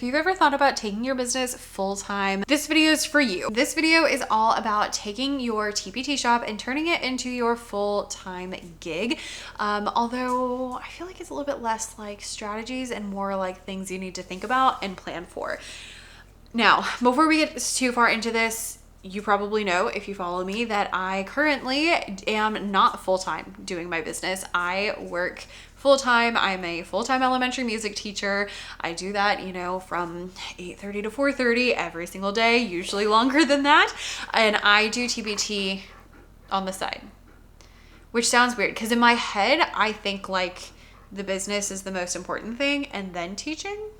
you've ever thought about taking your business full-time, this video is for you. This video is all about taking your TPT shop and turning it into your full-time gig. Although I feel like it's a little bit less like strategies and more like things you need to think about and plan for. Now, before we get too far into this, you probably know, if you follow me, that I currently am not full-time doing my business. I work full-time. I'm a full-time elementary music teacher. I do that, you know, from 8:30 to 4:30 every single day, usually longer than that. And I do TPT on the side, which sounds weird because in my head, I think like the business is the most important thing and then teaching.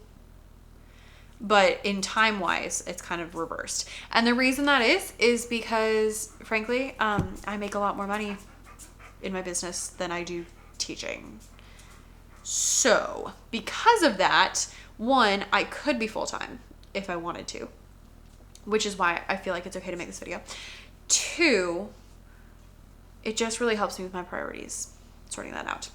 But in time-wise, it's kind of reversed. And the reason that is because, frankly, I make a lot more money in my business than I do teaching. So, because of that, one, I could be full-time if I wanted to, which is why I feel like it's okay to make this video. Two, it just really helps me with my priorities, sorting that out.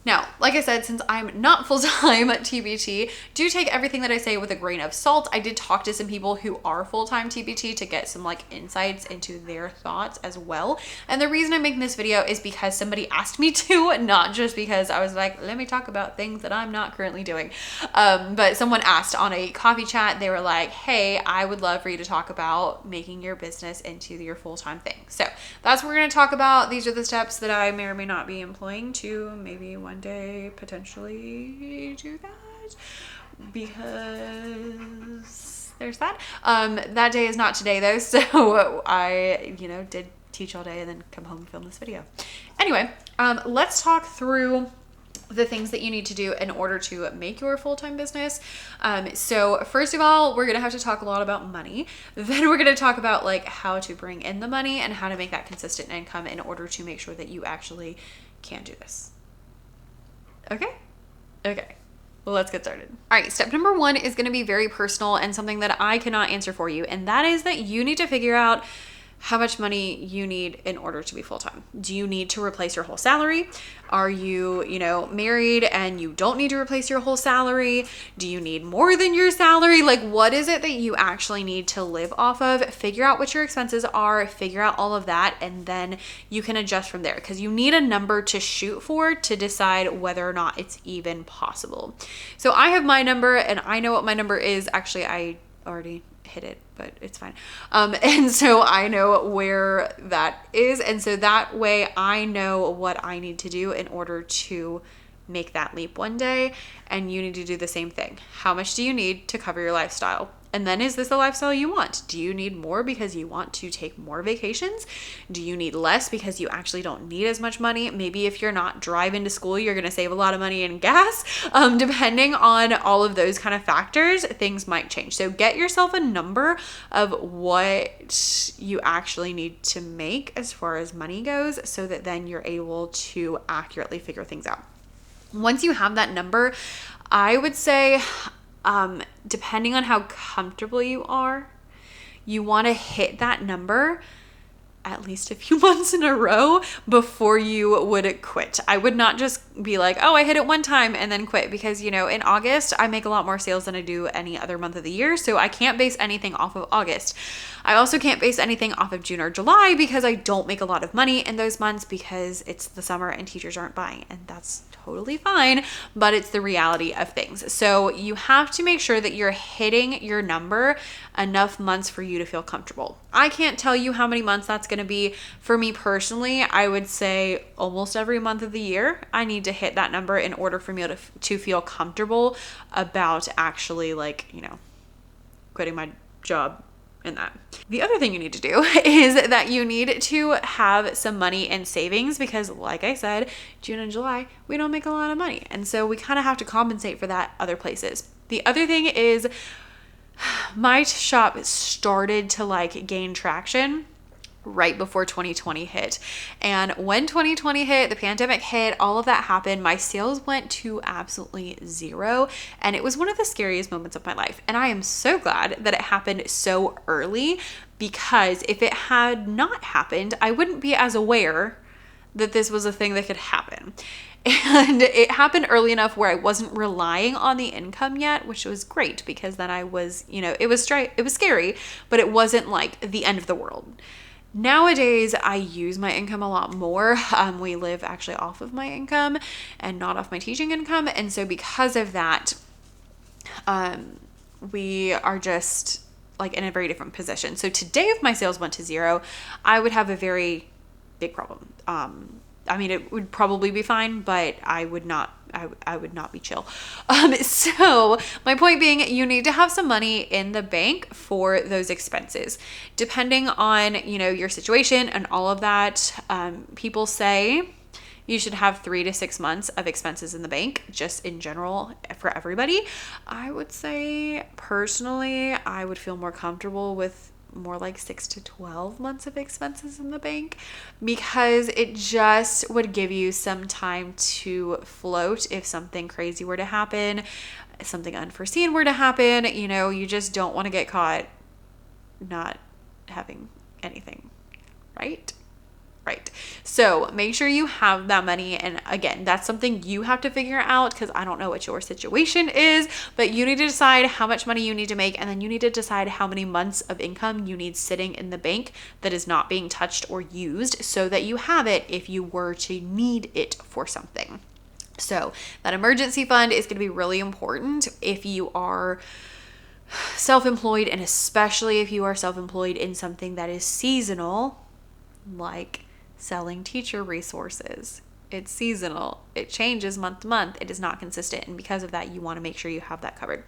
Now, like I said, since I'm not full-time TPT, do take everything that I say with a grain of salt. I did talk to some people who are full-time TPT to get some like insights into their thoughts as well. And the reason I'm making this video is because somebody asked me to, not just because I was like, let me talk about things that I'm not currently doing. But someone asked on a coffee chat, they were like, hey, I would love for you to talk about making your business into your full-time thing. So that's what we're going to talk about. These are the steps that I may or may not be employing to maybe one day potentially do that, because there's that. That day is not today though, so I, you know, did teach all day and then come home and film this video. Anyway, let's talk through the things that you need to do in order to make your full-time business. So first of all, we're gonna have to talk a lot about money. Then we're gonna talk about like how to bring in the money and how to make that consistent income in order to make sure that you actually can do this. Okay? Okay. Well, let's get started. All right, step number one is going to be very personal and something that I cannot answer for you. And that is that you need to figure out how much money you need in order to be full-time. Do you need to replace your whole salary? Are you, married and you don't need to replace your whole salary? Do you need more than your salary? Like, what is it that you actually need to live off of? Figure out what your expenses are, figure out all of that, and then you can adjust from there, because you need a number to shoot for to decide whether or not it's even possible. So I have my number and I know what my number is. Actually, I already hit it, but it's fine. And so I know where that is. And so that way I know what I need to do in order to make that leap one day. And you need to do the same thing. How much do you need to cover your lifestyle? And then, is this the lifestyle you want? Do you need more because you want to take more vacations? Do you need less because you actually don't need as much money? Maybe if you're not driving to school, you're going to save a lot of money in gas. Depending on all of those kind of factors, things might change. So get yourself a number of what you actually need to make as far as money goes, so that then you're able to accurately figure things out. Once you have that number, I would say, depending on how comfortable you are, you want to hit that number at least a few months in a row before you would quit. I would not just be like, oh, I hit it one time and then quit, because, in August, I make a lot more sales than I do any other month of the year. So I can't base anything off of August. I also can't base anything off of June or July, because I don't make a lot of money in those months because it's the summer and teachers aren't buying, and that's totally fine, but it's the reality of things. So you have to make sure that you're hitting your number enough months for you to feel comfortable. I can't tell you how many months that's going to be. For me personally, I would say almost every month of the year, I need to hit that number in order for me to feel comfortable about actually quitting my job in that. The other thing you need to do is that you need to have some money in savings, because like I said, June and July, we don't make a lot of money. And so we kind of have to compensate for that other places. The other thing is, my shop started to gain traction right before 2020 hit. And when 2020 hit, the pandemic hit, all of that happened, my sales went to absolutely zero. And it was one of the scariest moments of my life. And I am so glad that it happened so early, because if it had not happened, I wouldn't be as aware that this was a thing that could happen. And it happened early enough where I wasn't relying on the income yet, which was great because then I was, it was scary, but it wasn't like the end of the world. Nowadays, I use my income a lot more. We live actually off of my income and not off my teaching income. And so because of that, we are just like in a very different position. So today, if my sales went to zero, I would have a very big problem. I mean, it would probably be fine, but I would not be chill. So my point being, you need to have some money in the bank for those expenses. Depending on, your situation and all of that, people say you should have 3 to 6 months of expenses in the bank, just in general for everybody. I would say personally, I would feel more comfortable with more like 6 to 12 months of expenses in the bank, because it just would give you some time to float if something crazy were to happen, something unforeseen were to happen. You just don't want to get caught not having anything, right? Right. So make sure you have that money. And again, that's something you have to figure out, because I don't know what your situation is, but you need to decide how much money you need to make. And then you need to decide how many months of income you need sitting in the bank that is not being touched or used, so that you have it if you were to need it for something. So that emergency fund is going to be really important if you are self-employed, and especially if you are self-employed in something that is seasonal, like selling teacher resources. It's seasonal. It changes month to month. It is not consistent. And because of that, you want to make sure you have that covered.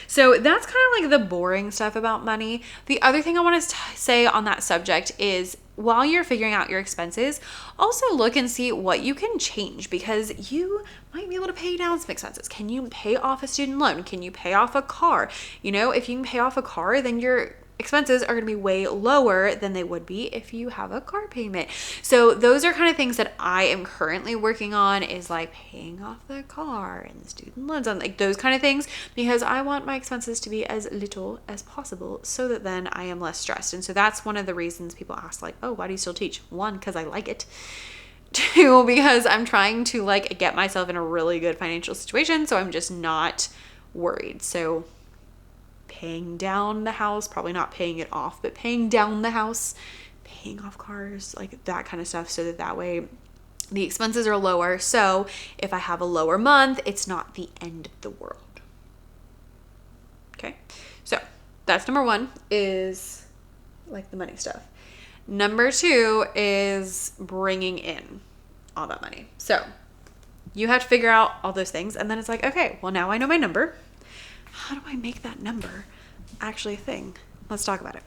So that's kind of like the boring stuff about money. The other thing I want to say on that subject is, while you're figuring out your expenses, also look and see what you can change, because you might be able to pay down some expenses. Can you pay off a student loan? Can you pay off a car? If you can pay off a car, then your expenses are going to be way lower than they would be if you have a car payment. So those are kind of things that I am currently working on, is like paying off the car and the student loans, on like those kind of things, because I want my expenses to be as little as possible, so that then I am less stressed. And so that's one of the reasons people ask, like, oh, why do you still teach? 1, because I like it. 2, because I'm trying to like get myself in a really good financial situation, so I'm just not worried. So paying down the house, probably not paying it off, but paying down the house, paying off cars, like that kind of stuff, so that way the expenses are lower. So if I have a lower month, it's not the end of the world. Okay. So that's number 1, is like the money stuff. Number 2 is bringing in all that money. So you have to figure out all those things. And then it's like, okay, well, now I know my number. How do I make that number actually a thing? Let's talk about it.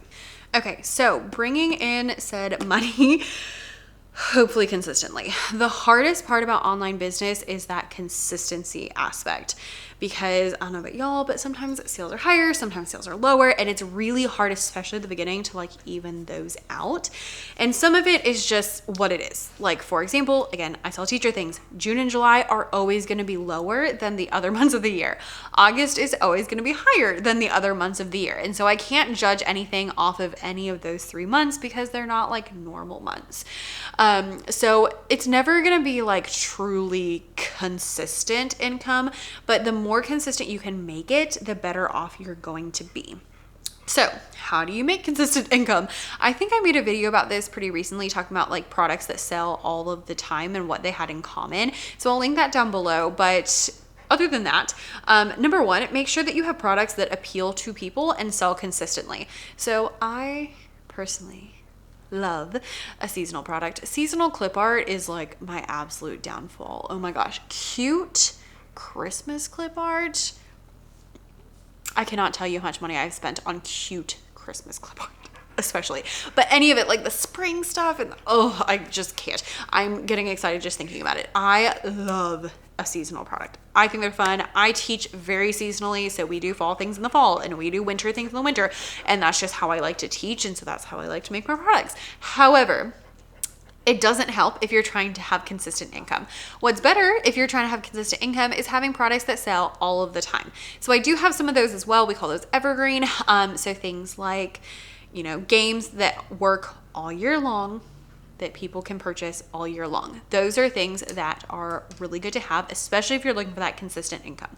Okay, so bringing in said money, hopefully consistently. The hardest part about online business is that consistency aspect, because I don't know about y'all, but sometimes sales are higher, sometimes sales are lower, and it's really hard, especially at the beginning, to like even those out. And some of it is just what it is. Like, for example, again, I sell teacher things. June and July are always going to be lower than the other months of the year. August is always going to be higher than the other months of the year. And so I can't judge anything off of any of those 3 months, because they're not like normal months. So it's never going to be like truly consistent income, but the more consistent you can make it, the better off you're going to be. So how do you make consistent income? I think I made a video about this pretty recently, talking about like products that sell all of the time and what they had in common. So I'll link that down below. But other than that, number 1, make sure that you have products that appeal to people and sell consistently. So I personally love a seasonal product. Seasonal clip art is like my absolute downfall. Oh my gosh. Cute Christmas clip art. I cannot tell you how much money I've spent on cute Christmas clip art, especially. But any of it, like the spring stuff, and oh, I just can't. I'm getting excited just thinking about it. I love a seasonal product. I think they're fun. I teach very seasonally, so we do fall things in the fall and we do winter things in the winter, and that's just how I like to teach, and so that's how I like to make my products. However, it doesn't help if you're trying to have consistent income. What's better if you're trying to have consistent income is having products that sell all of the time. So I do have some of those as well. We call those evergreen. So things like, games that work all year long, that people can purchase all year long. Those are things that are really good to have, especially if you're looking for that consistent income.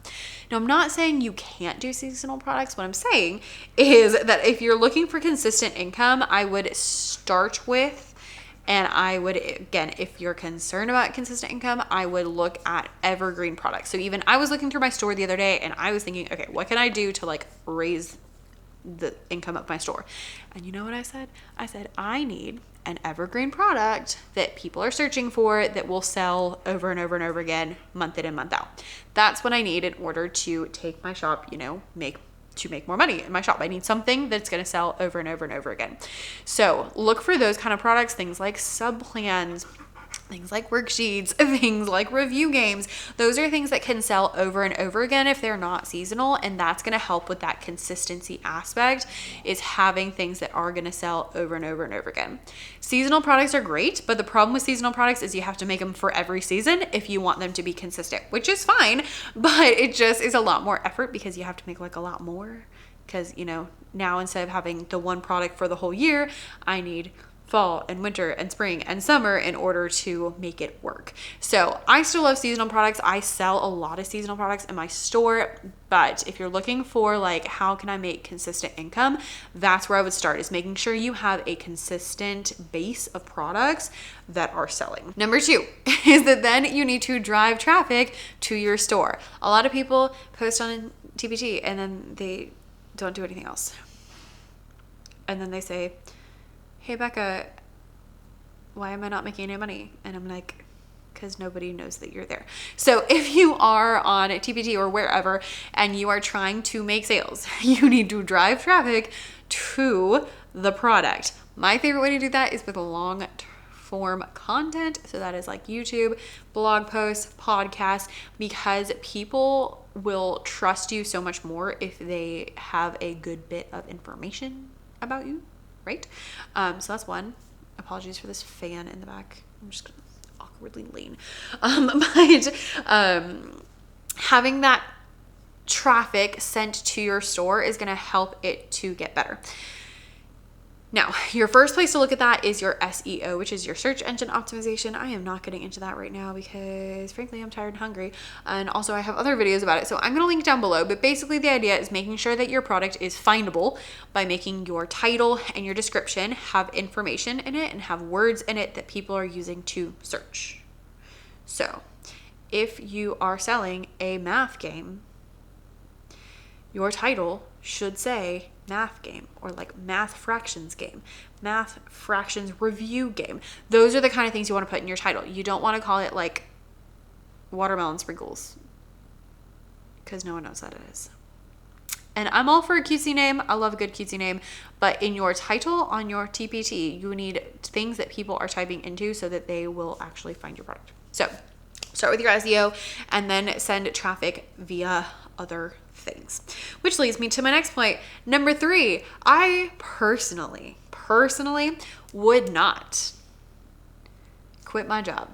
Now, I'm not saying you can't do seasonal products. What I'm saying is that if you're looking for consistent income, I would start with, and I would, again, if you're concerned about consistent income, I would look at evergreen products. So even I was looking through my store the other day and I was thinking, okay, what can I do to like raise the income of my store? And you know what I said? I said, I need an evergreen product that people are searching for that will sell over and over and over again, month in and month out. That's what I need in order to take my shop, you know, make more money in my shop. I need something that's going to sell over and over and over again. So look for those kind of products, things like sub plans, things like worksheets, things like review games. Those are things that can sell over and over again if they're not seasonal. And that's going to help with that consistency aspect, is having things that are going to sell over and over and over again. Seasonal products are great, but the problem with seasonal products is you have to make them for every season if you want them to be consistent, which is fine, but it just is a lot more effort because you have to make like a lot more. Because, you know, now instead of having the one product for the whole year, I need fall and winter and spring and summer in order to make it work. So I still love seasonal products. I sell a lot of seasonal products in my store, but if you're looking for like, how can I make consistent income? That's where I would start, is making sure you have a consistent base of products that are selling. Number 2 is that then you need to drive traffic to your store. A lot of people post on TPT and then they don't do anything else. And then they say, hey, Becca, why am I not making any money? And I'm like, because nobody knows that you're there. So if you are on TPT or wherever and you are trying to make sales, you need to drive traffic to the product. My favorite way to do that is with long form content. So that is like YouTube, blog posts, podcasts, because people will trust you so much more if they have a good bit of information about you. Right? So that's one. Apologies for this fan in the back. I'm just gonna awkwardly lean. But having that traffic sent to your store is gonna help it to get better. Now, your first place to look at that is your SEO, which is your search engine optimization. I am not getting into that right now because frankly, I'm tired and hungry. And also I have other videos about it. So I'm going to link down below, but basically the idea is making sure that your product is findable by making your title and your description have information in it and have words in it that people are using to search. So if you are selling a math game, your title should say math game, or like math fractions game, math fractions review game. Those are the kind of things you want to put in your title. You don't want to call it like watermelon sprinkles, because no one knows what it is. And I'm all for a cutesy name. I love a good cutesy name, but in your title on your TPT, you need things that people are typing into so that they will actually find your product. So start with your SEO and then send traffic via other things, which leads me to my next point. Number 3, I personally would not quit my job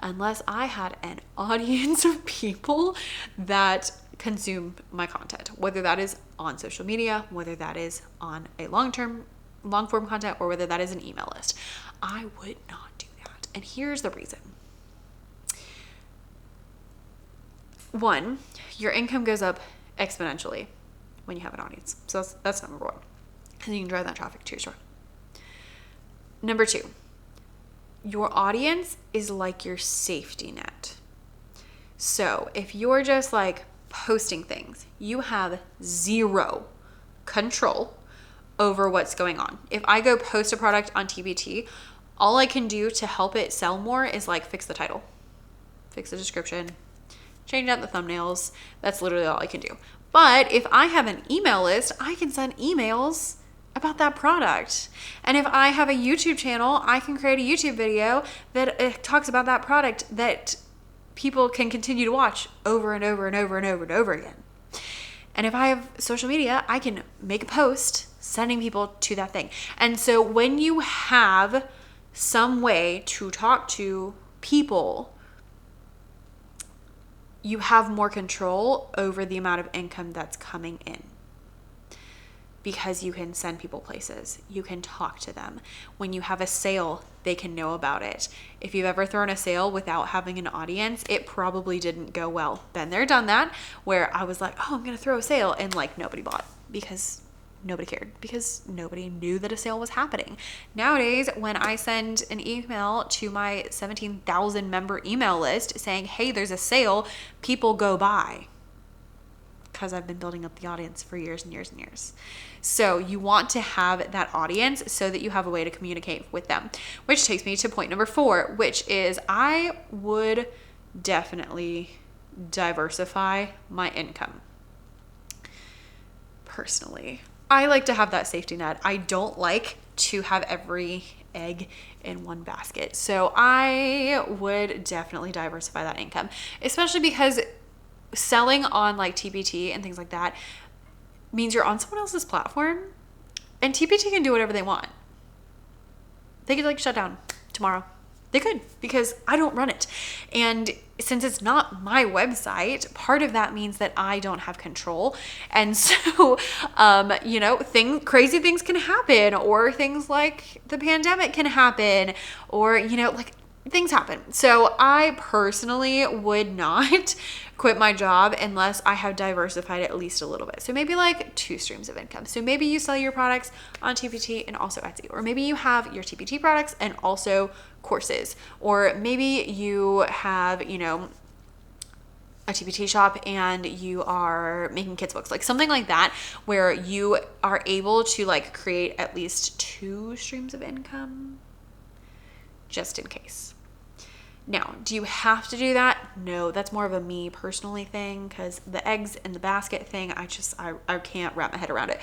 unless I had an audience of people that consume my content, whether that is on social media, whether that is on a long form content, or whether that is an email list. I would not do that. And here's the reason. 1, your income goes up exponentially when you have an audience. So that's number 1. And you can drive that traffic to your store. Number 2, your audience is like your safety net. So if you're just like posting things, you have 0 control over what's going on. If I go post a product on TPT, all I can do to help it sell more is like fix the title, fix the description, change out the thumbnails. That's literally all I can do. But if I have an email list, I can send emails about that product. And if I have a YouTube channel, I can create a YouTube video that talks about that product that people can continue to watch over and over and over and over and over again. And if I have social media, I can make a post sending people to that thing. And so when you have some way to talk to people, you have more control over the amount of income that's coming in. because you can send people places. You can talk to them. When you have a sale, they can know about it. If you've ever thrown a sale without having an audience, it probably didn't go well. Been there, done that, where I was like, oh, I'm going to throw a sale, and like nobody bought because nobody cared, because nobody knew that a sale was happening. Nowadays, when I send an email to my 17,000 member email list saying, hey, there's a sale, people go buy, because I've been building up the audience for years and years and years. So you want to have that audience so that you have a way to communicate with them, which takes me to point number 4, which is I would definitely diversify my income. Personally, I like to have that safety net. I don't like to have every egg in one basket. So I would definitely diversify that income, especially because selling on like TPT and things like that means you're on someone else's platform, and TPT can do whatever they want. They could like shut down tomorrow. They could, because I don't run it. And since it's not my website, part of that means that I don't have control. And so, crazy things can happen, or things like the pandemic can happen, or, like things happen. So I personally would not quit my job unless I have diversified at least a little bit. So maybe like 2 streams of income. So maybe you sell your products on TPT and also Etsy, or maybe you have your TPT products and also courses, or maybe you have, a TPT shop and you are making kids books, like something like that, where you are able to like create at least 2 streams of income just in case. Now, do you have to do that? No, that's more of a me personally thing, because the eggs in the basket thing, I can't wrap my head around it,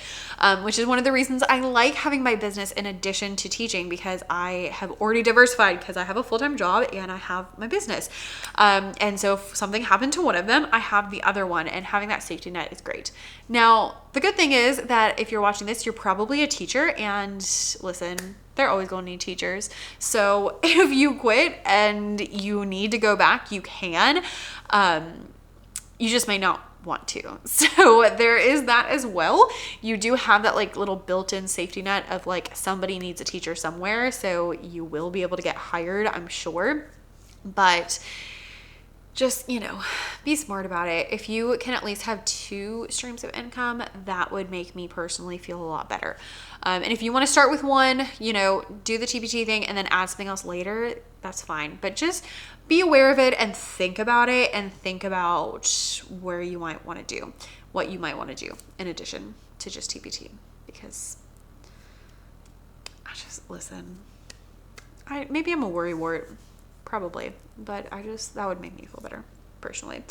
which is one of the reasons I like having my business in addition to teaching, because I have already diversified, because I have a full-time job and I have my business. And so if something happened to one of them, I have the other one, and having that safety net is great. Now, the good thing is that if you're watching this, you're probably a teacher, and listen, they're always going to need teachers. So if you quit and you need to go back, you can. You just may not want to. So there is that as well. You do have that like little built-in safety net of like somebody needs a teacher somewhere. So you will be able to get hired, I'm sure. But just, be smart about it. If you can at least have 2 streams of income, that would make me personally feel a lot better. And if you want to start with one, do the TPT thing and then add something else later, that's fine. But just be aware of it and think about it, and think about where you might want to do, what you might want to do in addition to just TPT. Because maybe I'm a worrywart. Probably, but that would make me feel better personally.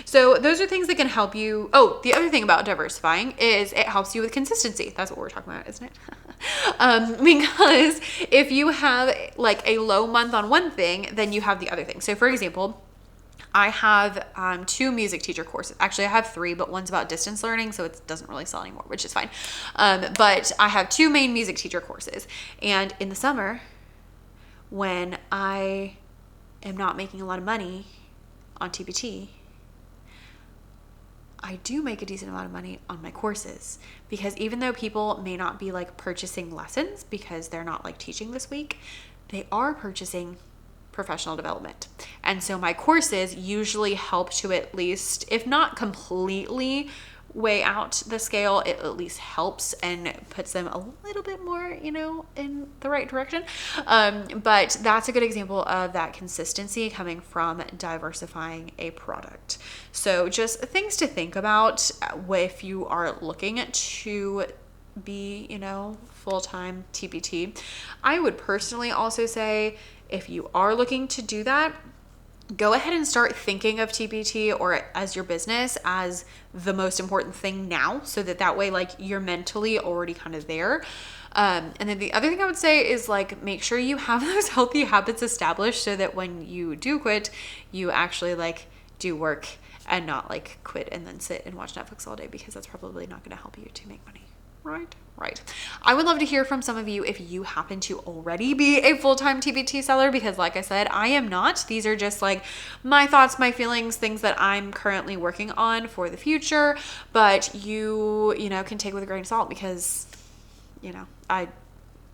So those are things that can help you. Oh, the other thing about diversifying is it helps you with consistency. That's what we're talking about, isn't it? Because if you have like a low month on one thing, then you have the other thing. So for example, I have 2 music teacher courses. Actually, I have 3, but one's about distance learning, so it doesn't really sell anymore, which is fine. But I have 2 main music teacher courses. And in the summer, when I am not making a lot of money on TPT, I do make a decent amount of money on my courses, because even though people may not be like purchasing lessons because they're not like teaching this week, they are purchasing professional development. And so my courses usually help to at least, if not completely weigh out the scale, it at least helps and puts them a little bit more, in the right direction. But that's a good example of that consistency coming from diversifying a product. So just things to think about if you are looking to be, full-time TPT. I would personally also say, if you are looking to do that, go ahead and start thinking of TPT or as your business as the most important thing now, so that way like you're mentally already kind of there. And then the other thing I would say is like, make sure you have those healthy habits established, so that when you do quit, you actually like do work and not like quit and then sit and watch Netflix all day, because that's probably not going to help you to make money. Right. I would love to hear from some of you if you happen to already be a full-time TPT seller, because like I said, I am not. These are just like my thoughts, my feelings, things that I'm currently working on for the future, but you know, can take with a grain of salt, because, you know, I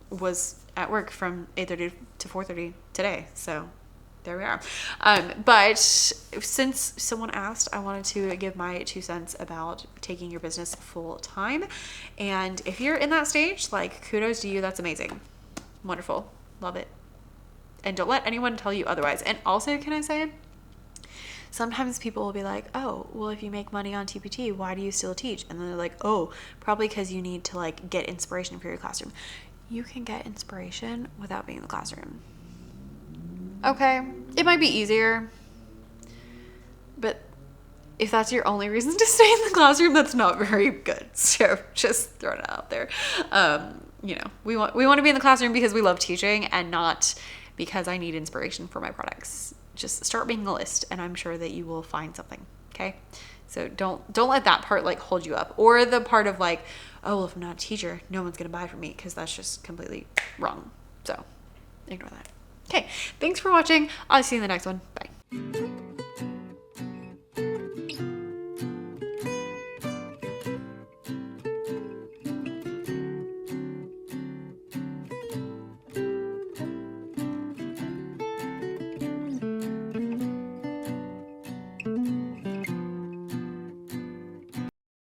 was at work from 8:30 to 4:30 today. So there we are. But since someone asked, I wanted to give my 2 cents about taking your business full time. And if you're in that stage, like, kudos to you. That's amazing. Wonderful. Love it. And don't let anyone tell you otherwise. And also, can I say, sometimes people will be like, oh, well, if you make money on TPT, why do you still teach? And then they're like, oh, probably because you need to like get inspiration for your classroom. You can get inspiration without being in the classroom. Okay, it might be easier, but if that's your only reason to stay in the classroom, that's not very good. So just throwing it out there. You know, we want to be in the classroom because we love teaching, and not because I need inspiration for my products. Just start making a list, and I'm sure that you will find something. Okay, so don't let that part like hold you up, or the part of like, oh, well, if I'm not a teacher, no one's gonna buy from me, because that's just completely wrong. So ignore that. Okay, thanks for watching. I'll see you in the next one. Bye.